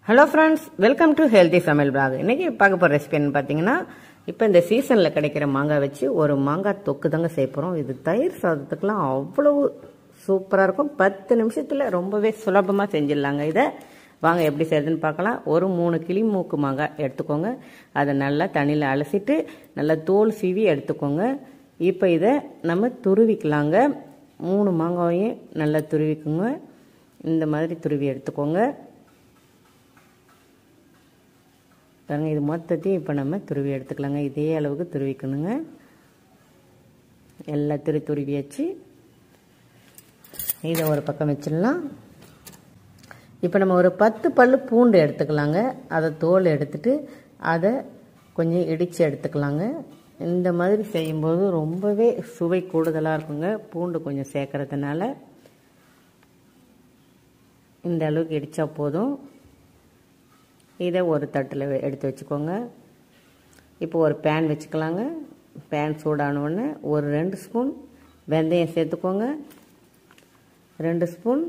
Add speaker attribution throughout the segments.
Speaker 1: Hello friends, welcome to healthy சமையல் black. இன்றைக்கி பார்க்க போகிற ரெசிபி என்ன பார்த்தீங்கன்னா, இப்போ இந்த சீசனில் கிடைக்கிற மாங்காய் வச்சு ஒரு மாங்காய் தொக்கு தாங்க செய்ய போகிறோம். இது தயிர் சாதத்துக்கெலாம் அவ்வளவு சூப்பராக இருக்கும். 10 நிமிஷத்தில் ரொம்பவே சுலபமாக செஞ்சிடலாங்க. இதை வாங்க எப்படி செய்யுதுன்னு பார்க்கலாம். ஒரு 3 கிளி மூக்கு மாங்காய் எடுத்துக்கோங்க. அதை நல்லா தண்ணியில் அலசிட்டு நல்லா தோல் சீவி எடுத்துக்கோங்க. இப்போ இதை நம்ம துருவிக்கலாங்க. 3 மாங்காயையும் நல்லா துருவிக்குங்க. இந்த மாதிரி துருவி எடுத்துக்கோங்க. பாருங்கள், இது மொத்தத்தையும் இப்போ நம்ம துருவி எடுத்துக்கலாங்க. இதே அளவுக்கு துருவிக்கணுங்க. எல்லாத்தையும் துருவியாச்சு. இதை ஒரு பக்கம் வச்சிடலாம். இப்போ நம்ம ஒரு 10 பல்லு பூண்டு எடுத்துக்கலாங்க. அதை தோல் எடுத்துட்டு அதை கொஞ்சம் இடித்து எடுத்துக்கலாங்க. இந்த மாதிரி செய்யும்போது ரொம்பவே சுவை கூடுதலாக இருக்குங்க. பூண்டு கொஞ்சம் சேர்க்கறதுனால இந்த அளவுக்கு இடித்தா போதும். இதை ஒரு தட்டில் எடுத்து வச்சுக்கோங்க. இப்போ ஒரு பேன் வச்சுக்கலாங்க. பேன் சூடானோடனே ஒரு 2 ஸ்பூன் வெந்தயம் சேர்த்துக்கோங்க. 2 ஸ்பூன்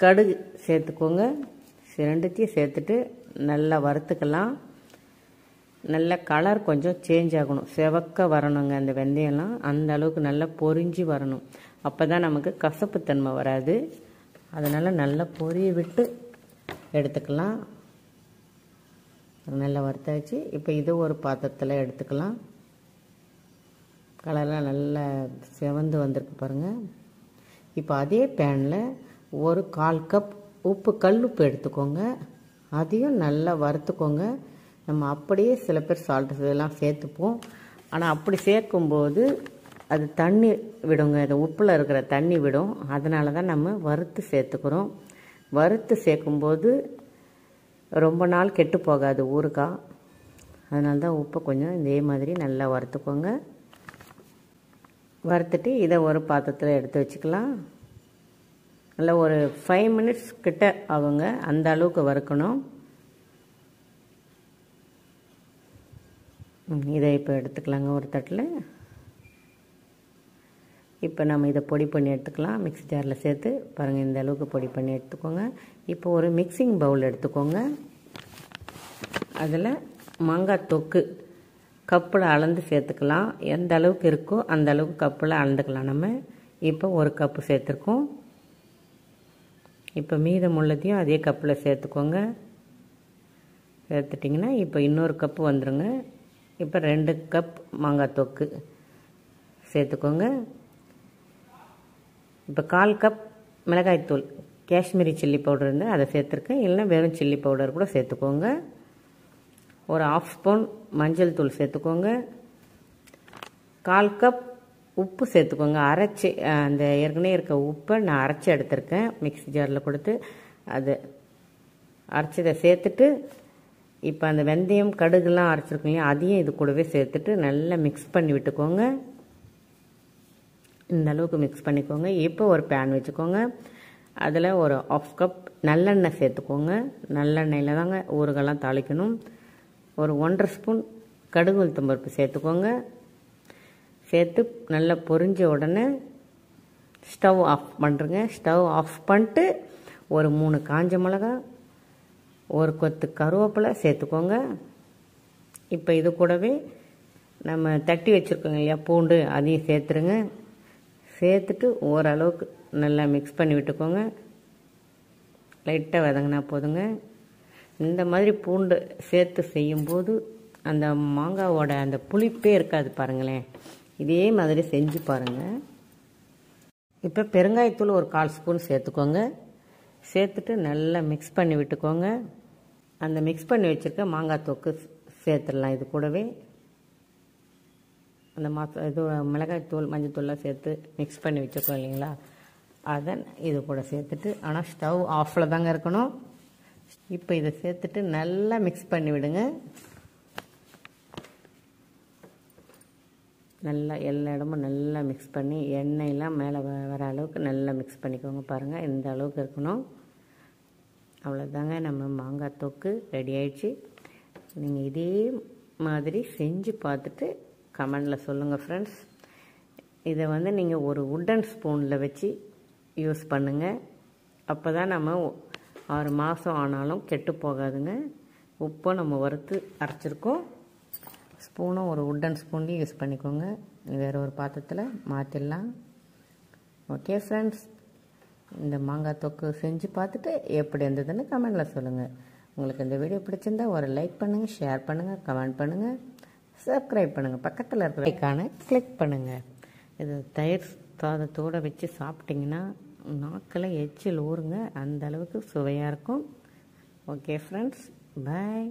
Speaker 1: கடுகு சேர்த்துக்கோங்க. ரெண்டுத்தையும் சேர்த்துட்டு நல்லா வறுத்துக்கலாம். நல்ல கலர் கொஞ்சம் சேஞ்ச் ஆகணும், செவக்க வரணுங்க. அந்த வெந்தயம்லாம் அந்த அளவுக்கு நல்லா பொரிஞ்சு வரணும். அப்போ தான் நமக்கு கசப்புத்தன்மை வராது. அதனால் நல்லா பொரிய விட்டு எடுத்துக்கலாம். நல்லா வறுத்தாச்சு. இப்போ இது ஒரு பாத்திரத்தில் எடுத்துக்கலாம். கலர்லாம் நல்லா செவந்து வந்திருக்கு பாருங்கள். இப்போ அதே பேனில் ஒரு 1/4 கப் உப்பு, கல்லுப்பு எடுத்துக்கோங்க. அதையும் நல்லா வறுத்துக்கோங்க. நம்ம அப்படியே சில பேர் சால்ட் இதெல்லாம் சேர்த்துப்போம். ஆனால் அப்படி சேர்க்கும்போது அது தண்ணி விடுங்க. அது உப்பில் இருக்கிற தண்ணி விடும். அதனால தான் நம்ம வறுத்து சேர்த்துக்கிறோம். வறுத்து சேர்க்கும்போது ரொம்ப நாள் கெட்டு போகாது ஊறுகாய். அதனால தான் உப்பை கொஞ்சம் இதே மாதிரி நல்லா வறுத்துக்கோங்க. வறுத்துட்டு இதை ஒரு பாத்திரத்தில் எடுத்து வச்சுக்கலாம். நல்லா ஒரு 5 மினிட்ஸ் கிட்ட ஆகுங்க. அந்த அளவுக்கு வறுக்கணும். இதை இப்போ எடுத்துக்கலாங்க ஒரு தட்டில். இப்போ நம்ம இதை பொடி பண்ணி எடுத்துக்கலாம். மிக்ஸி ஜாரில் சேர்த்து பாருங்கள், இந்த அளவுக்கு பொடி பண்ணி எடுத்துக்கோங்க. இப்போ ஒரு மிக்சிங் பவுல் எடுத்துக்கோங்க. அதில் மாங்காய் தொக்கு கப்பில் அளந்து சேர்த்துக்கலாம். எந்த அளவுக்கு இருக்கோ அந்த அளவுக்கு கப்பில் அளந்துக்கலாம். நம்ம இப்போ 1 கப்பு சேர்த்துருக்கோம். இப்போ மீதம் உள்ளதையும் அதே கப்பில் சேர்த்துக்கோங்க. சேர்த்துட்டிங்கன்னா இப்போ இன்னொரு கப்பு வந்துடுங்க. இப்போ 2 கப் மாங்காய் தொக்கு சேர்த்துக்கோங்க. இப்போ 1/4 கப் மிளகாய்த்தூள், காஷ்மீரி சில்லி பவுடர் இருந்து அதை சேர்த்துருக்கேன். இல்லைன்னா வெறும் சில்லி பவுடர் கூட சேர்த்துக்கோங்க. ஒரு 1/2 ஸ்பூன் மஞ்சள் தூள் சேர்த்துக்கோங்க. 1/4 கப் உப்பு சேர்த்துக்கோங்க. அரைச்சி அந்த ஏற்கனவே இருக்க உப்பை நான் அரைச்சி எடுத்திருக்கேன். மிக்ஸி ஜாரில் கொடுத்து அதை அரைச்சதை சேர்த்துட்டு இப்போ அந்த வெந்தயம் கடுகுலாம் அரைச்சிருக்கோம் இல்லையா, அதையும் இது கூடவே சேர்த்துட்டு நல்லா மிக்ஸ் பண்ணி விட்டுக்கோங்க. இந்த அளவுக்கு மிக்ஸ் பண்ணிக்கோங்க. இப்போ ஒரு பேன் வச்சுக்கோங்க. அதில் ஒரு 1/2 கப் நல்லெண்ணெய் சேர்த்துக்கோங்க. நல்லெண்ணெயில் தாங்க ஊறுகாய்லாம் தாளிக்கணும். ஒரு 1/2 ஸ்பூன் கடுகு உளுத்தம் பருப்பு சேர்த்துக்கோங்க. சேர்த்து நல்லா பொரிஞ்ச உடனே ஸ்டவ் ஆஃப் பண்ணுறங்க. ஸ்டவ் ஆஃப் பண்ணிட்டு ஒரு 3 காஞ்ச மிளகா, ஒரு கொத்து கருவேப்பிலை சேர்த்துக்கோங்க. இப்போ இது கூடவே நம்ம தட்டி வச்சுருக்கோங்க இல்லையா பூண்டு, அதையும் சேர்த்துருங்க. சேர்த்துட்டு ஓரளவுக்கு நல்லா மிக்ஸ் பண்ணி விட்டுக்கோங்க. லைட்டாக வதங்கினா போதுங்க. இந்த மாதிரி பூண்டு சேர்த்து செய்யும்போது அந்த மாங்காவோட அந்த புளிப்பே இருக்காது பாருங்களேன். இதே மாதிரி செஞ்சு பாருங்கள். இப்போ பெருங்காயத்தூள் ஒரு 1/4 ஸ்பூன் சேர்த்துக்கோங்க. சேர்த்துட்டு நல்லா மிக்ஸ் பண்ணி விட்டுக்கோங்க. அந்த மிக்ஸ் பண்ணி வச்சுருக்க மாங்காய் தொக்கு சேர்த்துடலாம். இது கூடவே அந்த இது மிளகாய்த்தூள், மஞ்சள் தூள்லாம் சேர்த்து மிக்ஸ் பண்ணி வச்சுருக்கோம் இல்லைங்களா, அதை இது கூட சேர்த்துட்டு, ஆனால் ஸ்டவ் ஆஃபில் தாங்க இருக்கணும். இப்போ இதை சேர்த்துட்டு நல்லா மிக்ஸ் பண்ணி விடுங்க. நல்லா எல்லா இடமும் நல்லா மிக்ஸ் பண்ணி எண்ணெயெல்லாம் மேலே வர அளவுக்கு நல்லா மிக்ஸ் பண்ணிக்கோங்க. பாருங்கள், இந்த அளவுக்கு இருக்கணும். அவ்வளோதாங்க, நம்ம மாங்காய் தொக்கு ரெடி ஆயிடுச்சு. நீங்கள் இதே மாதிரி செஞ்சு பார்த்துட்டு கமெண்டில் சொல்லுங்கள் ஃப்ரெண்ட்ஸ். இதை நீங்கள் ஒரு உட்டன் ஸ்பூனில் வச்சு யூஸ் பண்ணுங்கள். அப்போ தான் நம்ம 6 மாதம் ஆனாலும் கெட்டு போகாதுங்க. உப்பை நம்ம வறுத்து அரைச்சிருக்கோம். ஸ்பூனும் ஒரு உட்டன் ஸ்பூன்லேயும் யூஸ் பண்ணிக்கோங்க. வேறு ஒரு பாத்திரத்தில் மாற்றிடலாம். ஓகே ஃப்ரெண்ட்ஸ், இந்த மாங்காய் தொக்கு செஞ்சு பார்த்துட்டு எப்படி இருந்ததுன்னு கமெண்டில் சொல்லுங்கள். உங்களுக்கு இந்த வீடியோ பிடிச்சிருந்தா ஒரு லைக் பண்ணுங்கள், ஷேர் பண்ணுங்கள், கமெண்ட் பண்ணுங்கள், சப்ஸ்கிரைப் பண்ணுங்கள், பக்கத்தில் இருக்கிற ஐகானை கிளிக் பண்ணுங்கள். இது தயிர் சாதத்தோடு வச்சு சாப்பிட்டிங்கன்னா நாக்கில் எச்சில் ஊறுங்க, அந்த அளவுக்கு சுவையாக இருக்கும். ஓகே ஃப்ரெண்ட்ஸ், பாய்.